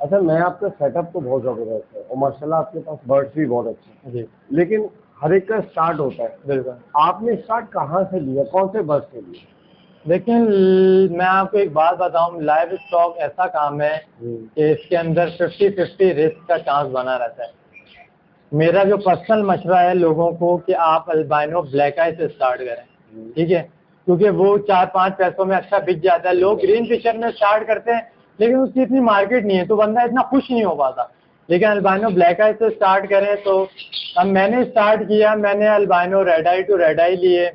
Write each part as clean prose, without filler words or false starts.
अच्छा, मैं आपका सेटअप तो बहुत ज़बरदस्त है और माशाल्लाह आपके पास बर्ड्स भी बहुत अच्छे हैं। जी लेकिन हर एक का स्टार्ट होता है। बिल्कुल। आपने स्टार्ट कहाँ से लिया, कौन से बर्ड से लिया? देखिए मैं आपको एक बात बताऊं, लाइव स्टॉक ऐसा काम है कि इसके अंदर 50-50 रिस्क का चांस बना रहता है। मेरा जो पर्सनल मशवरा है लोगों को कि आप अल्बाइनो ब्लैक आई से स्टार्ट करें, ठीक है, क्योंकि वो 4-5 पैसों में अच्छा बिक जाता है। लोग ग्रीन फिशर में स्टार्ट करते हैं लेकिन उसकी इतनी मार्केट नहीं है तो बंदा इतना खुश नहीं हो पाता। लेकिन अल्बाइनो ब्लैक आई से स्टार्ट करें तो अब मैंने स्टार्ट किया, मैंने albino red eye two red eye लिए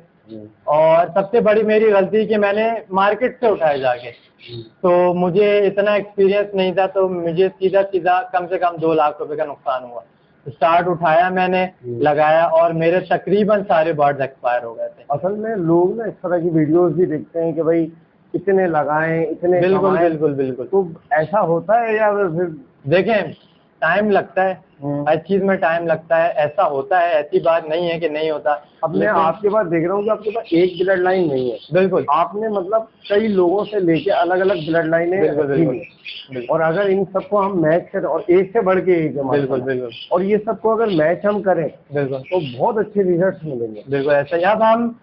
और सबसे बड़ी मेरी गलती कि मैंने मार्केट से उठाए जाके, तो मुझे इतना एक्सपीरियंस नहीं था तो मुझे सीधा सीधा कम से कम 2 लाख रुपए का नुकसान हुआ। स्टार्ट उठाया मैंने, लगाया और मेरे तकरीबन सारे बर्ड्स एक्सपायर हो गए थे। असल में लोग ना इस तरह की वीडियोस भी देखते हैं कि भाई इतने लगाएं, इतने बिल्कुल कमाएं। बिल्कुल बिल्कुल। तो ऐसा होता है या फिर? देखें, टाइम लगता है, हर चीज में टाइम लगता है, ऐसा होता है, ऐसी बात नहीं है कि नहीं होता। अब मैं आपके पास देख रहा हूँ कि आपके पास एक ब्लड लाइन नहीं है। बिल्कुल आपने मतलब कई लोगों से लेके अलग अलग ब्लड लाइनें बिल्कुल रखी बिल्कुल हैं। और अगर इन सबको हम मैच करें और एक से बढ़ के एक है बिल्कुल माशाल्लाह, बिल्कुल और ये सबको अगर मैच हम करें बिल्कुल तो बहुत अच्छे रिजल्ट मिलेंगे। बिल्कुल ऐसा ही। अब हम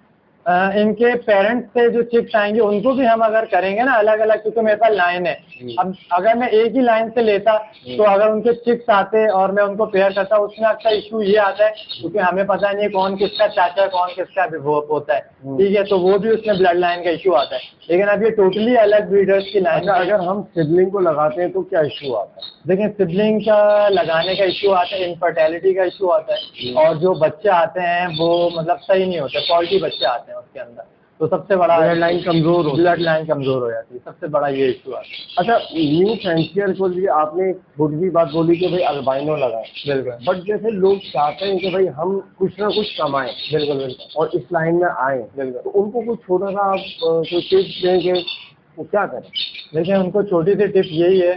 इनके पेरेंट्स से जो चिक्स आएंगे उनको भी हम अगर करेंगे ना अलग अलग, क्योंकि मेरे पास लाइन है। अब अगर मैं एक ही लाइन से लेता तो अगर उनके चिक्स आते और मैं उनको पेयर करता, उसमें अच्छा इशू ये आता है क्योंकि हमें पता नहीं कौन किसका चाचा है कौन किसका विभोग होता है, ठीक है, तो वो भी उसमें ब्लड लाइन का इशू आता है। लेकिन अब ये टोटली अलग ब्रीडर्स की लाइन। अगर हम सिबलिंग को लगाते हैं तो क्या इशू आता है? देखिए सिबलिंग का लगाने का इशू आता है, इनफर्टिलिटी का इशू आता है और जो बच्चे आते हैं वो मतलब सही नहीं होते, फॉल्टी बच्चे आते हैं उसके अंदर, तो सबसे बड़ा ब्लड लाइन कमजोर हो, ब्लड लाइन कमजोर हो जाती है, सबसे बड़ा ये इशू आता है। अच्छा, न्यू फैंसियर को लिए आपने एक छोटी सी बात बोली कि भाई अल्बाइनो लगाए। बिल्कुल बट जैसे लोग चाहते हैं कि भाई हम कुछ ना कुछ कमाएं बिल्कुल बिल्कुल और इस लाइन में आए, बिल्कुल। तो उनको कुछ छोटा सा आप कोई टिप्स देंगे तो क्या करें? देखिए उनको छोटी सी टिप यही है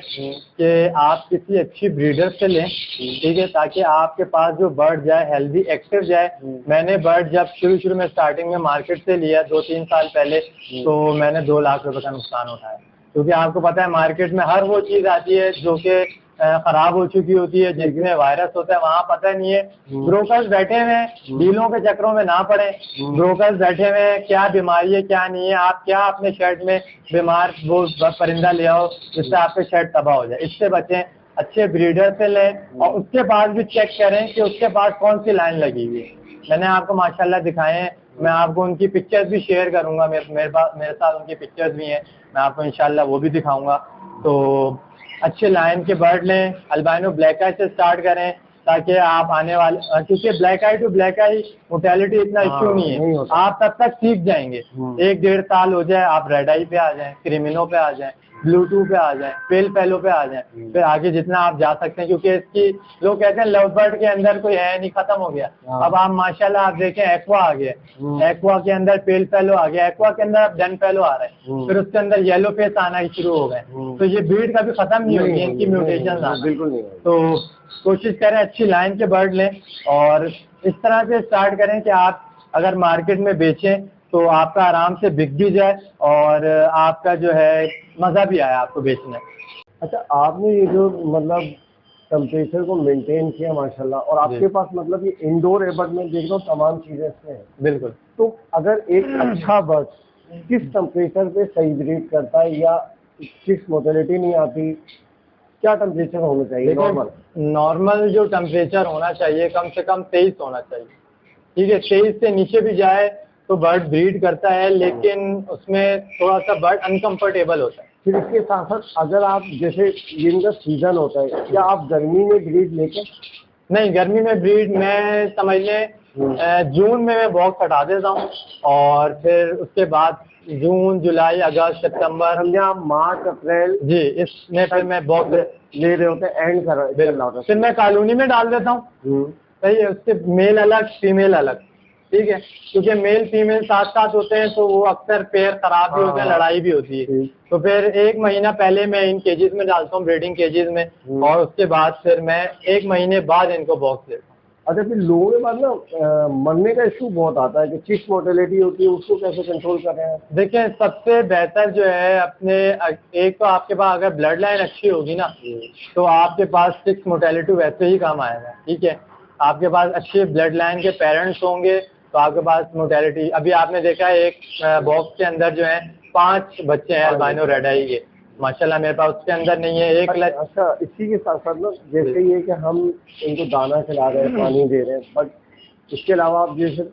कि आप किसी अच्छी ब्रीडर से लें, ठीक है, ताकि आपके पास जो बर्ड जाए हेल्दी एक्टिव जाए। मैंने बर्ड जब शुरू में स्टार्टिंग में मार्केट से लिया 2-3 साल पहले, तो मैंने 2 लाख रुपए का नुकसान उठाया, क्योंकि आपको पता है मार्केट में हर वो चीज आती है जो कि खराब हो चुकी होती है, जिसमें वायरस होता है, वहाँ पता नहीं है। ब्रोकर्स बैठे हुए हैं, डीलों के चक्रों में ना पड़े। ब्रोकर्स बैठे हुए हैं, क्या बीमारी है क्या नहीं है, आप क्या अपने शर्ट में बीमार वो परिंदा ले आओ जिससे आपके शर्ट तबाह हो जाए, इससे बचें। अच्छे ब्रीडर से लें और उसके बाद भी चेक करें कि उसके पास कौन सी लाइन लगी हुई है। मैंने आपको माशाल्लाह दिखाए हैं, मैं आपको उनकी पिक्चर्स भी शेयर करूंगा, मेरे साथ उनकी पिक्चर्स भी हैं, मैं आपको इंशाल्लाह वो भी दिखाऊंगा। तो अच्छे लाइन के बर्ड लें, अल्बाइनो ब्लैक आई से स्टार्ट करें ताकि आप आने वाले, क्योंकि black eye to black eye mortality इतना इश्यू नहीं है, आप तब तक सीख जाएंगे। 1-1.5 साल हो जाए आप रेड आई पे आ जाएं, क्रिमिनो पे आ जाएं, ब्लूटू पे आ जाएं, पेल पेलो पे आ जाएं, फिर आगे जितना आप जा सकते हैं, क्योंकि इसकी लोग कहते हैं लव बर्ड के अंदर कोई है नहीं, खत्म हो गया। अब आप माशाल्लाह आप देखें एक्वा आ गया, एक्वा के अंदर पेल पेलो आ गया, एक्वा के अंदर अब डन पेलो आ रहा है, फिर उसके अंदर येलो फेस आना शुरू हो गए, तो ये ब्रीड कभी खत्म नहीं होगी, इनकी म्यूटेशन आना। बिल्कुल नहीं। तो कोशिश करें अच्छी लाइन के बर्ड लें और इस तरह से स्टार्ट करें कि आप अगर मार्केट में बेचें तो आपका आराम से बिक भी जाए और आपका जो है मज़ा भी आए आपको बेचने। अच्छा, आपने ये जो मतलब टेम्परेचर को मेंटेन किया माशाल्लाह, और आपके पास मतलब ये इंडोर है, बट मैं देख रहा हूँ तमाम चीज़ें इसमें हैं। बिल्कुल। तो अगर एक अच्छा बर्ड किस टेम्परेचर पे सही ब्रीड करता है या किस मोर्टेलिटी नहीं आती, क्या टेम्परेचर होना चाहिए नॉर्मल? नॉर्मल जो टेम्परेचर होना चाहिए कम से कम 23 होना चाहिए, ठीक है, 23 से नीचे भी जाए तो बर्ड ब्रीड करता है, लेकिन उसमें थोड़ा सा बर्ड अनकंफर्टेबल होता है। फिर इसके साथ साथ अगर आप जैसे ये इनका सीजन होता है, क्या आप गर्मी में ब्रीड लेके? नहीं, गर्मी में ब्रीड मैं समझ लें जून में मैं बॉक्स हटा देता हूँ और फिर उसके बाद जून जुलाई अगस्त सितंबर समझा मार्च अप्रैल जी इसमें फिर मैं बॉक्स ले रहे होते हैं, एंड कर रहा होता है, फिर मैं कॉलोनी में डाल देता हूँ। सही है, उससे मेल अलग फीमेल अलग, ठीक है, क्योंकि मेल फीमेल साथ साथ होते हैं तो वो अक्सर पेयर खराब भी होते हैं, लड़ाई भी होती है। तो फिर 1 महीना पहले मैं इन केजेस में डालता हूँ, ब्रीडिंग केजेस में, और उसके बाद फिर मैं 1 महीने बाद इनको बॉक्स देता हूँ। अच्छा, फिर लोगों के पास ना मरने का इशू बहुत आता है कि चिक्स मोर्टेलिटी होती है, उसको कैसे कंट्रोल कर रहे हैं? देखिए सबसे बेहतर जो है अपने, एक तो आपके पास अगर ब्लड लाइन अच्छी होगी ना तो आपके पास चिक्स मोर्टेलिटी वैसे ही कम आएगा, ठीक है। आपके पास अच्छे ब्लड लाइन के पेरेंट्स होंगे तो आपके पास मोर्टेलिटी, अभी आपने देखा है एक बॉक्स के अंदर जो है 5 बच्चे हैं अल्बाइनो रेड आई के, माशाल्लाह मेरे पास उसके अंदर नहीं है एक लग। अच्छा, इसी के साथ साथ ना जैसे ये कि हम इनको दाना खिला रहे हैं, पानी दे रहे हैं, बट इसके अलावा आप जैसे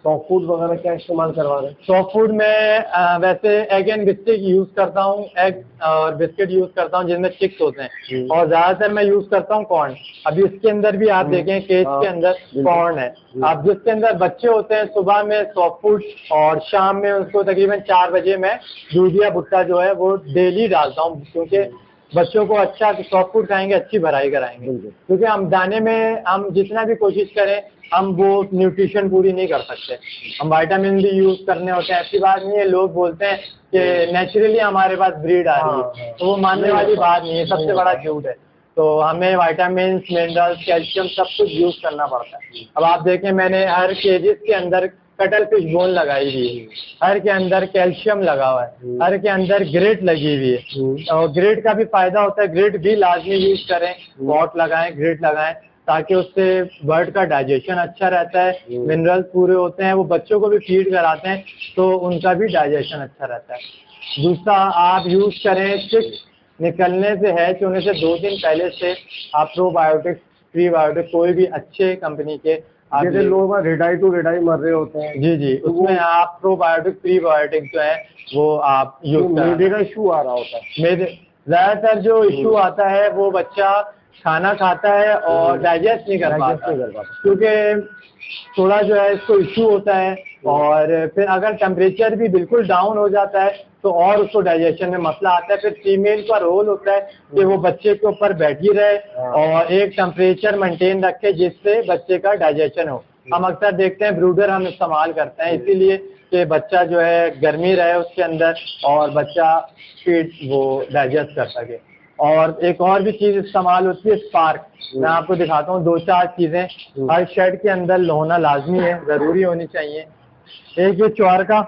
सॉफ्ट फूड वगैरह क्या इस्तेमाल करवा रहे हैं? सॉफ्ट फूड में वैसे एग एंड बिस्किट यूज करता हूँ, एग और बिस्किट यूज करता हूँ जिनमें चिक्स होते हैं, और ज्यादातर मैं यूज करता हूँ कॉर्न। अभी इसके अंदर भी आप देखें केज के अंदर कॉर्न है, अब जिसके अंदर बच्चे होते हैं सुबह में सॉफ्ट फूड और शाम में उसको तकरीबन 4 बजे मैं दूध या भुट्टा जो है वो डेली डालता हूँ, क्योंकि बच्चों को अच्छा सॉफ्ट फूड खाएंगे, अच्छी भराई कराएंगे। क्योंकि हम दाने में हम जितना भी कोशिश करें हम वो न्यूट्रिशन पूरी नहीं कर सकते, हम विटामिन भी यूज करने होते हैं। ऐसी बात नहीं है, लोग बोलते हैं कि नेचुरली हमारे पास ब्रीड आ रही है, तो वो मानने वाली बात नहीं है, सबसे बड़ा झूठ है। तो हमें विटामिन, मिनरल्स, कैल्शियम सब कुछ यूज करना पड़ता है। अब आप देखें मैंने हर केजेस के अंदर कटल फिश बोन लगाई हुई है, हर के अंदर कैल्शियम लगा हुआ है, हर के अंदर ग्रेट लगी हुई है, और ग्रेट का भी फायदा होता है, ग्रेट भी लाजमी यूज करें, पॉट लगाएं, ग्रेट लगाएं, ताकि उससे बर्ड का डाइजेशन अच्छा रहता है, मिनरल्स पूरे होते हैं, वो बच्चों को भी फीड कराते हैं तो उनका भी डाइजेशन अच्छा रहता है। दूसरा आप यूज करें चिक्स निकलने से हैच होने से 2 दिन पहले से आप प्रोबायोटिक्स, प्रीबायोटिक कोई भी अच्छे कंपनी के, जैसे लोग रेडाई टू रेडाई मर रहे होते हैं, जी जी, तो उसमें आप प्रोबायोटिक, प्रीबायोटिक जो है वो आप यूज करें। मेरे का इशू आ रहा होता है, मेरे ज्यादातर जो इशू आता है वो बच्चा खाना खाता है और डाइजेस्ट नहीं कर पाता, क्योंकि थोड़ा जो है इसको इशू होता है, और फिर अगर टेम्परेचर भी बिल्कुल डाउन हो जाता है तो और उसको डाइजेशन में मसला आता है। फिर फीमेल का रोल होता है कि वो बच्चे के ऊपर बैठी रहे और एक टेम्परेचर मेंटेन रखे जिससे बच्चे का डाइजेशन हो। हम अक्सर देखते हैं ब्रूडर हम इस्तेमाल करते हैं इसीलिए कि बच्चा जो है गर्मी रहे उसके अंदर और बच्चा फीड वो डाइजेस्ट कर सके। और एक और भी चीज इस्तेमाल होती है स्पार्क, मैं आपको दिखाता हूँ 2-4 चीजें हर शेड के अंदर होना लाजमी है, जरूरी होनी चाहिए। एक ये चौरका,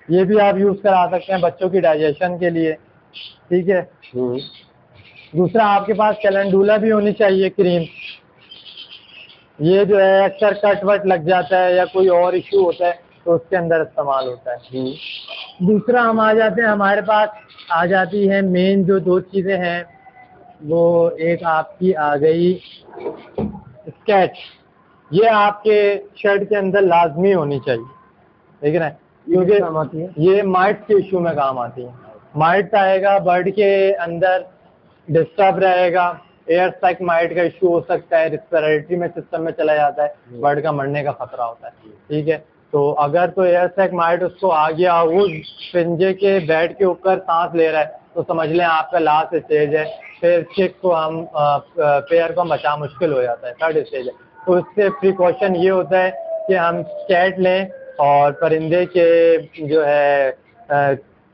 ये भी आप यूज करा सकते हैं बच्चों की डाइजेशन के लिए, ठीक है। दूसरा आपके पास कैलेंडुला भी होनी चाहिए क्रीम, ये जो है अक्सर कट वट लग जाता है या कोई और इशू होता है तो उसके अंदर इस्तेमाल होता है। दूसरा हम आ जाते हैं, हमारे पास आ जाती है मेन जो 2 चीज़ें हैं, वो एक आपकी आ गई स्केच, ये आपके शेड के अंदर लाजमी होनी चाहिए, ठीक है, क्योंकि ये माइट के इशू में काम आती है। माइट आएगा बर्ड के अंदर, डिस्टर्ब रहेगा, एयर सैक माइट का इशू हो सकता है, रिस्पिरेटरी में सिस्टम में चला जाता है, बर्ड का मरने का खतरा होता है, ठीक है। तो अगर तो एयर सैक माइट उसको आ गया, वो पिंजे के बेड के ऊपर सांस ले रहा है तो समझ लें आपका लास्ट स्टेज है, फिर चिक को हम पेयर को हम बचा मुश्किल हो जाता है, 3rd स्टेज है। तो इससे प्रिकॉशन ये होता है कि हम कैट लें और परिंदे के जो है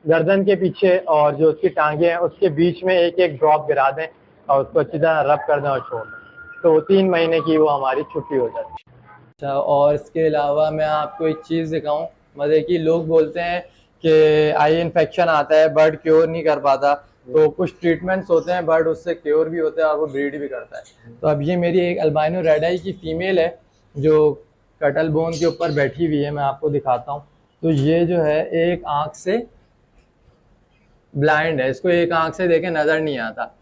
गर्दन के पीछे और जो उसकी टांगे हैं उसके बीच में एक एक ड्रॉप गिरा दें और उसको अच्छी तरह रब कर दें और छोड़ दें, तो 3 महीने की वो हमारी छुट्टी हो जाती है। अच्छा, और इसके अलावा मैं आपको एक चीज़ दिखाऊं मज़े की, लोग बोलते हैं कि आई इन्फेक्शन आता है, बर्ड क्योर नहीं कर पाता, तो कुछ ट्रीटमेंट्स होते हैं बर्ड उससे क्योर भी होता है और वो ब्रीड भी करता है। तो अब ये मेरी एक अल्बाइनो रेड आई की फीमेल है जो कटल बोन के ऊपर बैठी हुई है, मैं आपको दिखाता हूँ। तो ये जो है एक आँख से ब्लाइंड है, इसको एक आँख से देखे नज़र नहीं आता,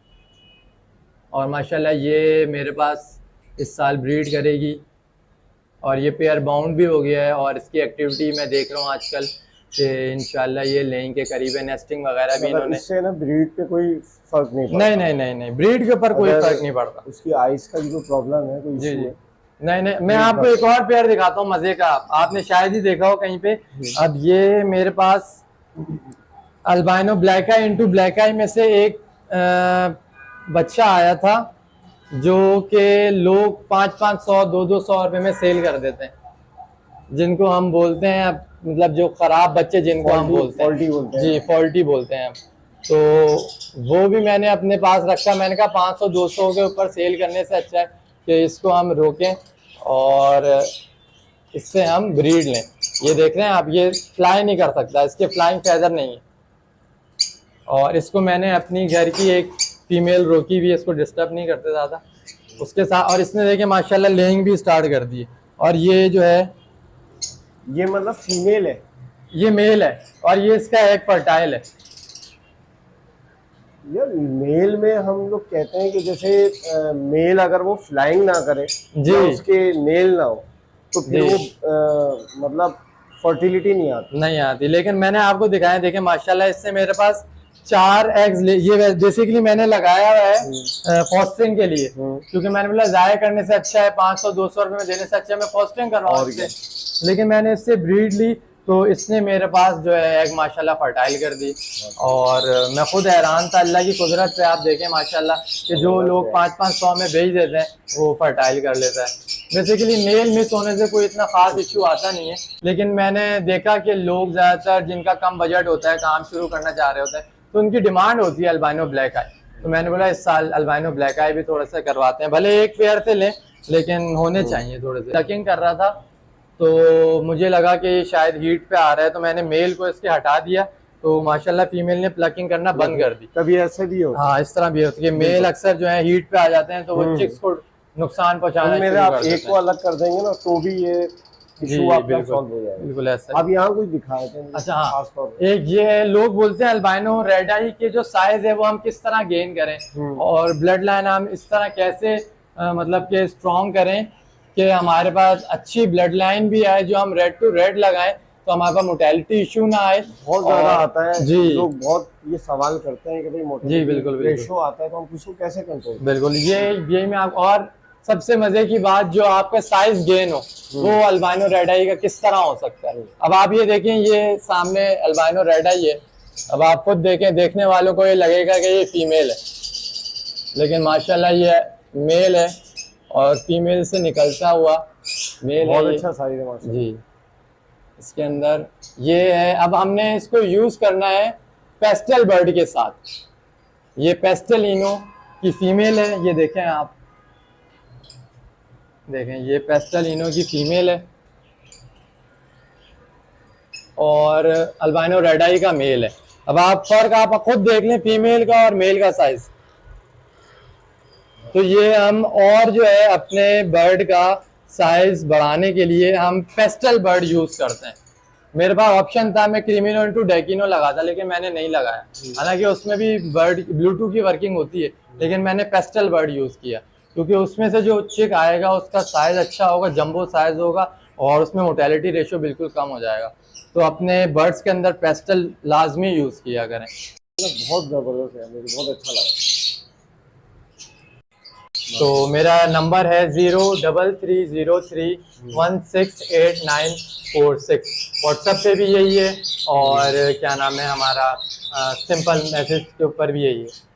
और माशाल्लाह ये मेरे पास इस साल ब्रीड करेगी और ये पेयर बाउंड भी हो गया है, और इसकी एक्टिविटी मैं देख रहा हूँ आजकल कि इंशाल्लाह ये लेइंग के करीब है, नेस्टिंग वगैरह भी इन्होंने। इससे ना ब्रीड पे कोई फर्क नहीं पड़ता? नहीं, ब्रीड के ऊपर कोई फर्क नहीं पड़ता। उसकी आइज का जो प्रॉब्लम है, कोई इशू है? नहीं, मैं आपको एक और पेयर दिखाता हूँ मजे का, आपने शायद ही देखा हो कहीं पे। अब ये मेरे पास अल्बाइनो ब्लैक आई इंटू ब्लैक आई में से एक बच्चा आया था जो कि लोग 500-500, 200-200 रुपये में सेल कर देते हैं, जिनको हम बोलते हैं मतलब जो खराब बच्चे जिनको हम बोलते हैं, जी फॉल्टी बोलते हैं। तो वो भी मैंने अपने पास रखा, मैंने कहा 500-200 के ऊपर सेल करने से अच्छा है कि इसको हम रोकें और इससे हम ब्रीड लें। ये देख रहे हैं आप, ये फ्लाई नहीं कर सकता, इसके फ्लाइंग फैदर नहीं है। और इसको मैंने अपनी घर की एक फीमेल रोकी भी है, इसको डिस्टर्ब नहीं करते ज़्यादा उसके साथ। और इसने देखिए माशाल्लाह लेइंग भी स्टार्ट कर दी है। और ये जो है ये मतलब फीमेल है, ये मेल है और ये इसका एक फर्टाइल है। यार मेल में हम लोग कहते हैं कि जैसे मेल अगर वो फ्लाइंग ना करे जी। या उसके नेल ना हो तो फिर जी। वो मतलब फर्टिलिटी नहीं आती। नहीं आती, लेकिन मैंने आपको दिखाया, देखें माशाल्लाह इससे मेरे पास 4 एग्स ये बेसिकली मैंने लगाया हुआ है फॉस्टरिंग के लिए, क्योंकि मैंने बोला जाया करने से अच्छा है, 500-200 रुपए में देने से अच्छा है मैं फॉस्टरिंग कर रहा हूँ इससे। लेकिन मैंने इससे ब्रीड ली तो इसने मेरे पास जो है एग माशाल्लाह फर्टाइल कर दी। और मैं खुद हैरान था, अल्लाह की कुदरत पे आप देखें माशाल्लाह कि जो लोग 500-500 में बेच देते हैं वो फर्टाइल कर लेता है। बेसिकली मेल मिस होने से कोई इतना खास इशू आता नहीं है, लेकिन मैंने देखा कि लोग ज़्यादातर जिनका कम बजट होता है, काम शुरू करना चाह रहे होते हैं, तो उनकी डिमांड होती है अल्बाइनो ब्लैक आई। तो मैंने बोला इस साल अल्बाइनो ब्लैक आई भी थोड़ा सा करवाते हैं, भले एक पेयर से लें लेकिन होने चाहिए थोड़े से। टकिंग कर रहा था तो मुझे लगा कि शायद हीट पे आ रहा है, तो मैंने मेल को इसके हटा दिया, तो माशाल्लाह फीमेल ने प्लकिंग करना बंद कर दी। कभी ऐसे भी होता हाँ, इस तरह भी होती है, मेल अक्सर जो है हीट पे आ जाते हैं तो वो चिक्स को नुकसान पहुंचाना है। मेरे शुरू आप कर एक देते को हैं। अलग कर देंगे ना तो भी ये जी इशू आपका बिल्कुल, सॉल्व हो जाएगा। बिल्कुल ऐसा। अब यहाँ कुछ दिखाए थे अच्छा हाँ, खास तौर पे। एक ये है, लोग बोलते हैं अल्बाइनो रेड आई के जो साइज है वो हम किस तरह गेन करें और ब्लड लाइन हम इस तरह कैसे मतलब कि स्ट्रॉन्ग करें कि हमारे पास अच्छी ब्लड लाइन भी आए, जो हम रेड टू रेड लगाएं तो हमारे पास मोर्टेलिटी इशू ना आए। बहुत ज्यादा आता है जी, लोग बहुत ये सवाल करते हैं कि भाई जी बिल्कुल बिल्कुल रेशो आता है तो हम उसको कैसे कंट्रोल करें। बिल्कुल, ये मैं आप, और सबसे मजे की बात जो आपका साइज गेन हो वो अल्बाइनो रेड आई का किस तरह हो सकता है। अब आप ये देखें, ये सामने अल्बाइनो रेड आई है, अब आप खुद देखें, देखने वालों को ये लगेगा कि ये फीमेल है, लेकिन माशाल्लाह ये मेल है और फीमेल से निकलता हुआ मेल है। बहुत ये अच्छा साइज है माशाल्लाह। जी, इसके अंदर ये है। अब हमने इसको यूज करना है पेस्टल बर्ड के साथ। ये पेस्टल इनो की फीमेल है, ये देखें आप, देखें ये पेस्टल इनो की फीमेल है और अल्बाइनो रेड आई का मेल है। अब आप फर्क आप खुद देख लें फीमेल का और मेल का साइज। तो ये हम और जो है अपने बर्ड का साइज बढ़ाने के लिए हम पेस्टल बर्ड यूज करते हैं। मेरे पास ऑप्शन था, मैं क्रीमिनो इंटू डेकिनो लगा था, लेकिन मैंने नहीं लगाया, हालांकि उसमें भी बर्ड ब्लूटूथ की वर्किंग होती है, लेकिन मैंने पेस्टल बर्ड यूज किया क्योंकि उसमें से जो चिक आएगा उसका साइज अच्छा होगा, जंबो साइज होगा और उसमें मोर्टेलिटी रेशियो बिल्कुल कम हो जाएगा। तो अपने बर्ड्स के अंदर पेस्टल लाजमी यूज किया करें। बहुत जबरदस्त है, मुझे बहुत अच्छा लगा। तो मेरा नंबर है 0330316896। व्हाट्सएप पे भी यही है और क्या नाम है हमारा सिंपल मैसेज के ऊपर भी यही है।